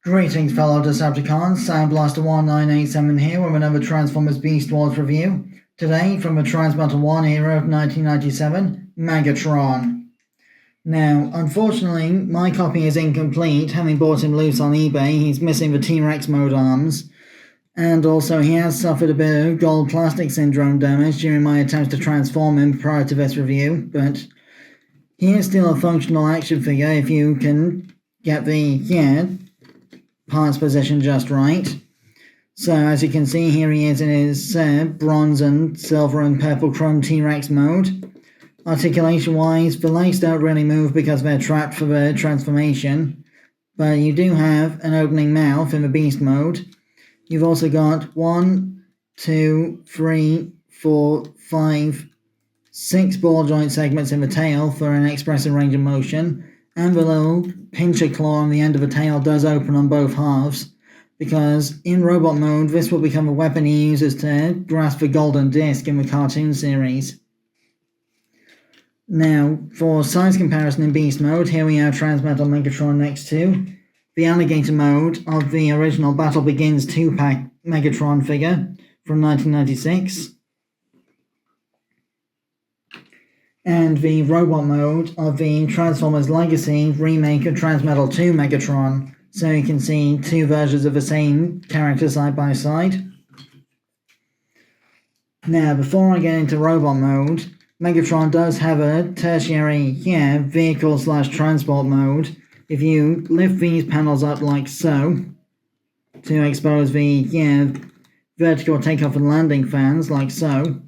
Greetings fellow Decepticons, Soundblaster1987 here with another Transformers Beast Wars review. Today from the Transmetal 1 era of 1997, Megatron. Now, unfortunately, my copy is incomplete, having bought him loose on eBay. He's missing the T-Rex mode arms, and also he has suffered a bit of gold plastic syndrome damage during my attempts to transform him prior to this review, but he is still a functional action figure if you can get the, parts position just right. So as you can see, here he is in his bronze and silver and purple chrome T-Rex mode. Articulation wise, the legs don't really move because they're trapped for the transformation, but you do have an opening mouth in the beast mode. You've also got 1, 2, 3, 4, 5, 6 ball joint segments in the tail for an expressive range of motion, and the little pincher claw on the end of the tail does open on both halves, because in robot mode this will become a weapon he uses to grasp the golden disc in the cartoon series. Now, for size comparison in beast mode, here we have Transmetal Megatron next to the alligator mode of the original Battle Begins 2-pack Megatron figure from 1996. And the robot mode of the Transformers Legacy remake of Transmetal 2 Megatron, so you can see two versions of the same character side by side. Now, before I get into robot mode, Megatron does have a tertiary, vehicle/transport mode. If you lift these panels up like so, to expose the, vertical takeoff and landing fans like so,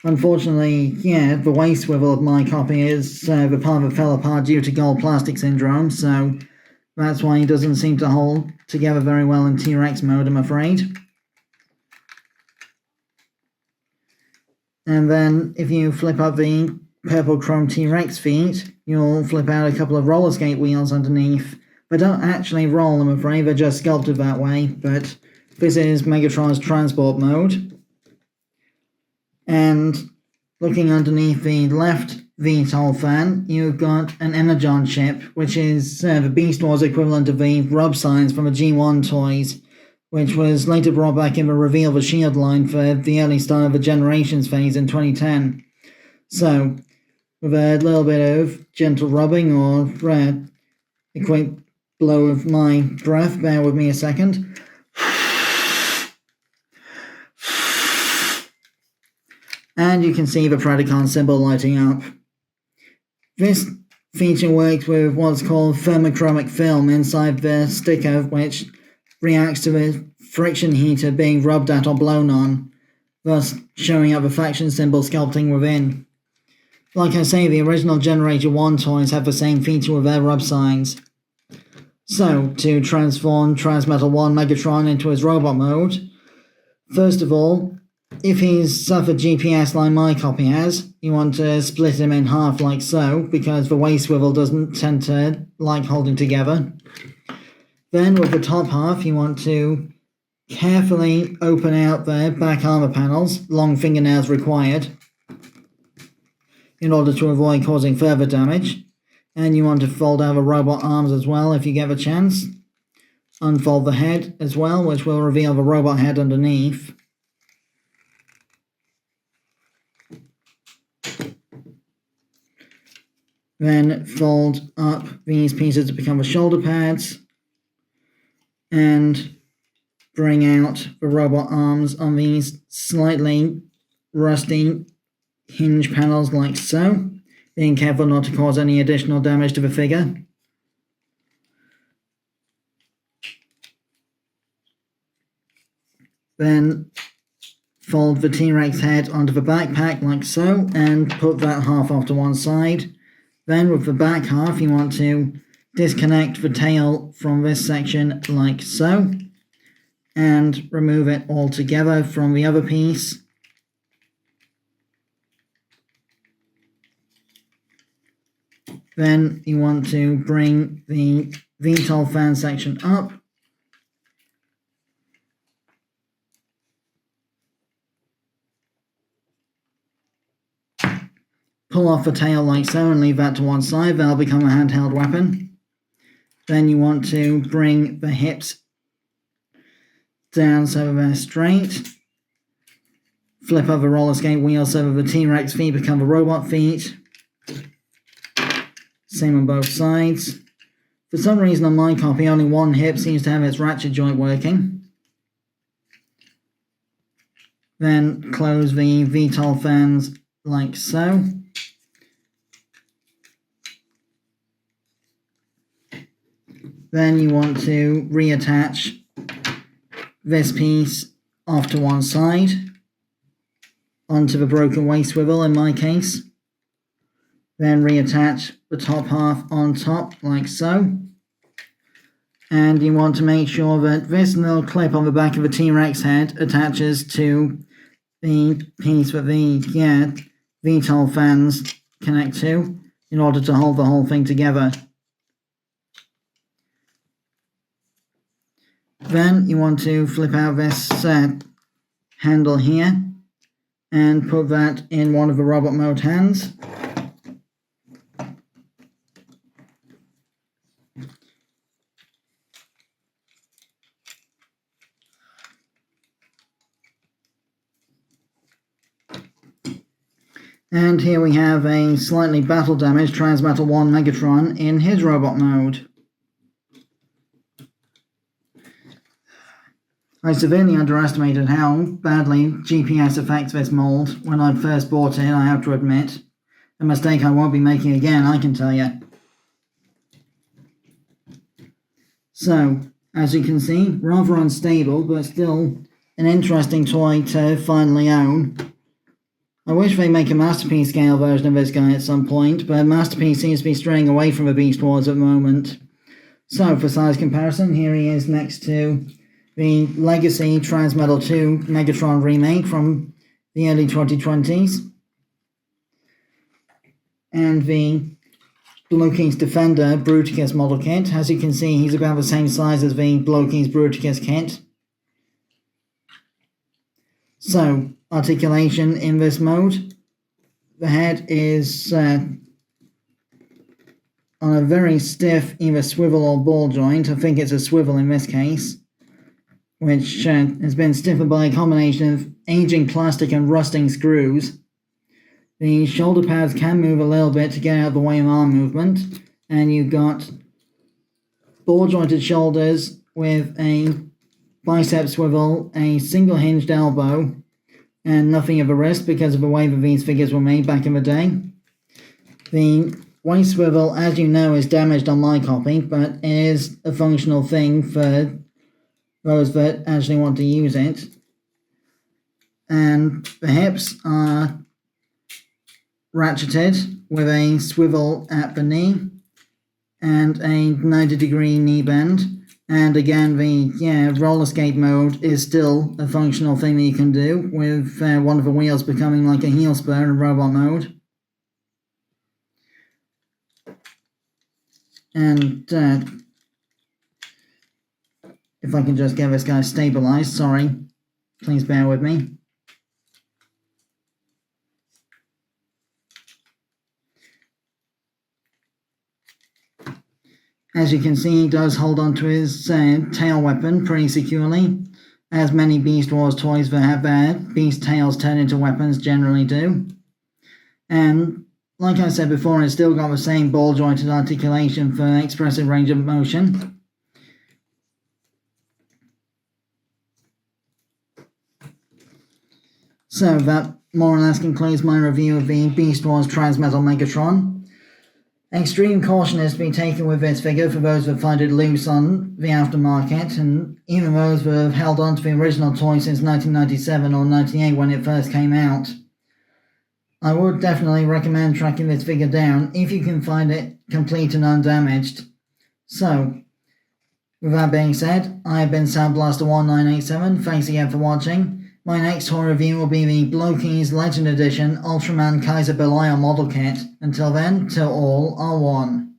unfortunately, the waist swivel of my copy is the part that fell apart due to gold plastic syndrome, so that's why he doesn't seem to hold together very well in T-Rex mode, I'm afraid. And then, if you flip up the purple chrome T-Rex feet, you'll flip out a couple of roller skate wheels underneath. They don't actually roll, I'm afraid, they're just sculpted that way, but this is Megatron's transport mode. And looking underneath the left VTOL fan, you've got an Energon chip, which is the Beast Wars equivalent of the rub signs from the G1 toys, which was later brought back in the Reveal the Shield line for the early start of the Generations phase in 2010. So, with a little bit of gentle rubbing or a quick blow of my breath, bear with me a second. And you can see the Predacon symbol lighting up. This feature works with what's called thermochromic film inside the sticker, which reacts to the friction heater being rubbed at or blown on, thus showing up the faction symbol sculpting within. Like I say, the original Generator 1 toys have the same feature with their rub signs. So, to transform Transmetal 1 Megatron into his robot mode, first of all, if he's suffered GPS like my copy has, you want to split him in half like so, because the waist swivel doesn't tend to like holding together. Then with the top half, you want to carefully open out the back armor panels, long fingernails required, in order to avoid causing further damage. And you want to fold out the robot arms as well if you get the chance. Unfold the head as well, which will reveal the robot head underneath. Then fold up these pieces to become the shoulder pads, and bring out the robot arms on these slightly rusty hinge panels like so, being careful not to cause any additional damage to the figure. Then fold the T-Rex head onto the backpack like so, and put that half off to one side. Then with the back half, you want to disconnect the tail from this section like so, and remove it all together from the other piece. Then you want to bring the VTOL fan section up, pull off the tail like so and leave that to one side. That'll become a handheld weapon. Then you want to bring the hips down so they're straight. Flip over roller skate wheel so that the T-Rex feet become the robot feet. Same on both sides. For some reason on my copy, only one hip seems to have its ratchet joint working. Then close the VTOL fans like so. Then you want to reattach this piece off to one side onto the broken waist swivel in my case. Then reattach the top half on top like so. And you want to make sure that this little clip on the back of the T-Rex head attaches to the piece that the VTOL fans connect to in order to hold the whole thing together. Then you want to flip out this handle here and put that in one of the robot mode hands. And here we have a slightly battle damaged Transmetal Megatron in his robot mode. I severely underestimated how badly GPS affects this mold when I first bought it, I have to admit. A mistake I won't be making again, I can tell you. So, as you can see, rather unstable, but still an interesting toy to finally own. I wish they'd make a Masterpiece scale version of this guy at some point, but Masterpiece seems to be straying away from the Beast Wars at the moment. So, for size comparison, here he is next to the Legacy Transmetal 2 Megatron remake from the early 2020s. And the Blokees Defender Bruticus model kit. As you can see, he's about the same size as the Blokees Bruticus kit. So, articulation in this mode. The head is on a very stiff either swivel or ball joint. I think it's a swivel in this case, which has been stiffened by a combination of aging plastic and rusting screws. The shoulder pads can move a little bit to get out of the way of arm movement, and you've got ball jointed shoulders with a bicep swivel, a single hinged elbow, and nothing of a wrist because of the way that these figures were made back in the day. The waist swivel, as you know, is damaged on my copy, but it is a functional thing for those that actually want to use it. And the hips are ratcheted with a swivel at the knee and a 90-degree knee bend. And again, the roller skate mode is still a functional thing that you can do, with one of the wheels becoming like a heel spur in robot mode. And if I can just get this guy stabilized, sorry, please bear with me. As you can see, he does hold on to his tail weapon pretty securely, as many Beast Wars toys that have their beast tails turn into weapons generally do. And like I said before, it's still got the same ball jointed articulation for expressive range of motion. So that more or less concludes my review of the Beast Wars Transmetal Megatron. Extreme caution is to be taken with this figure for those that find it loose on the aftermarket, and even those that have held on to the original toy since 1997 or 98 when it first came out. I would definitely recommend tracking this figure down if you can find it complete and undamaged. So, with that being said, I have been Soundblaster1987, thanks again for watching. My next toy review will be the Blokees Legend Edition Ultraman Kaiser Belial model kit. Until then, till all are one.